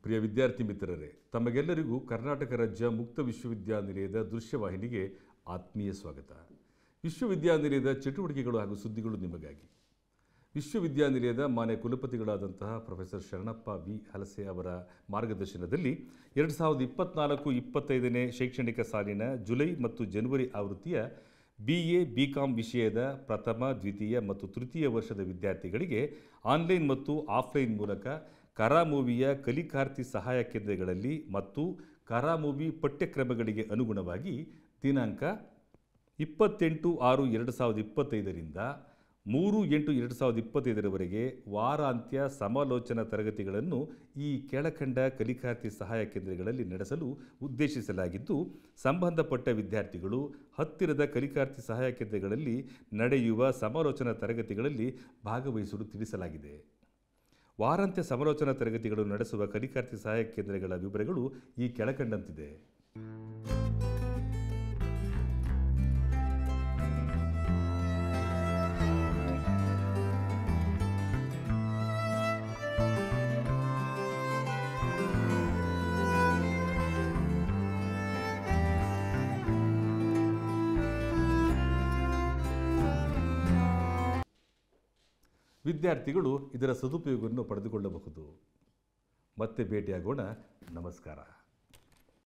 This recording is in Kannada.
ಪ್ರಿಯ ವಿದ್ಯಾರ್ಥಿ ಮಿತ್ರರೇ, ತಮಗೆಲ್ಲರಿಗೂ ಕರ್ನಾಟಕ ರಾಜ್ಯ ಮುಕ್ತ ವಿಶ್ವವಿದ್ಯಾನಿಲಯದ ದೃಶ್ಯವಾಹಿನಿಗೆ ಆತ್ಮೀಯ ಸ್ವಾಗತ. ವಿಶ್ವವಿದ್ಯಾನಿಲಯದ ಚಟುವಟಿಕೆಗಳು ಹಾಗೂ ಸುದ್ದಿಗಳು ನಿಮಗಾಗಿ. ವಿಶ್ವವಿದ್ಯಾನಿಲಯದ ಮಾನ್ಯ ಕುಲಪತಿಗಳಾದಂತಹ ಪ್ರೊಫೆಸರ್ ಶರಣಪ್ಪ ವಿ ಹಲಸೆ ಅವರ ಮಾರ್ಗದರ್ಶನದಲ್ಲಿ 2024-25ನೇ ಶೈಕ್ಷಣಿಕ ಸಾಲಿನ ಜುಲೈ ಮತ್ತು ಜನವರಿ ಆವೃತ್ತಿಯ BA BCom ವಿಷಯದ ಪ್ರಥಮ, ದ್ವಿತೀಯ ಮತ್ತು ತೃತೀಯ ವರ್ಷದ ವಿದ್ಯಾರ್ಥಿಗಳಿಗೆ ಆನ್ಲೈನ್ ಮತ್ತು ಆಫ್ಲೈನ್ ಮೂಲಕ ಕರಾಮೂವಿಯ ಕಲಿಕಾರ್ಥಿ ಸಹಾಯ ಕೇಂದ್ರಗಳಲ್ಲಿ ಮತ್ತು ಕರಾಮೂವಿ ಪಠ್ಯಕ್ರಮಗಳಿಗೆ ಅನುಗುಣವಾಗಿ ದಿನಾಂಕ 28/6/2025ರಿಂದ 3/8/2025ರವರೆಗೆ ವಾರಾಂತ್ಯ ಸಮಾಲೋಚನಾ ತರಗತಿಗಳನ್ನು ಈ ಕೆಳಕಂಡ ಕಲಿಕಾರ್ಥಿ ಸಹಾಯ ಕೇಂದ್ರಗಳಲ್ಲಿ ನಡೆಸಲು ಉದ್ದೇಶಿಸಲಾಗಿದ್ದು, ಸಂಬಂಧಪಟ್ಟ ವಿದ್ಯಾರ್ಥಿಗಳು ಹತ್ತಿರದ ಕಲಿಕಾರ್ಥಿ ಸಹಾಯ ಕೇಂದ್ರಗಳಲ್ಲಿ ನಡೆಯುವ ಸಮಾಲೋಚನಾ ತರಗತಿಗಳಲ್ಲಿ ಭಾಗವಹಿಸಲು ತಿಳಿಸಲಾಗಿದೆ. ವಾರಾಂತ್ಯ ಸಮಾಲೋಚನಾ ತರಗತಿಗಳನ್ನು ನಡೆಸುವ ಕಲಿಕಾರ್ಥಿ ಸಹಾಯ ಕೇಂದ್ರಗಳ ವಿವರಗಳು ಈ ಕೆಳಕಂಡಂತಿದೆ. ವಿದ್ಯಾರ್ಥಿಗಳು ಇದರ ಸದುಪಯೋಗವನ್ನು ಪಡೆದುಕೊಳ್ಳಬಹುದು. ಮತ್ತೆ ಭೇಟಿಯಾಗೋಣ. ನಮಸ್ಕಾರ.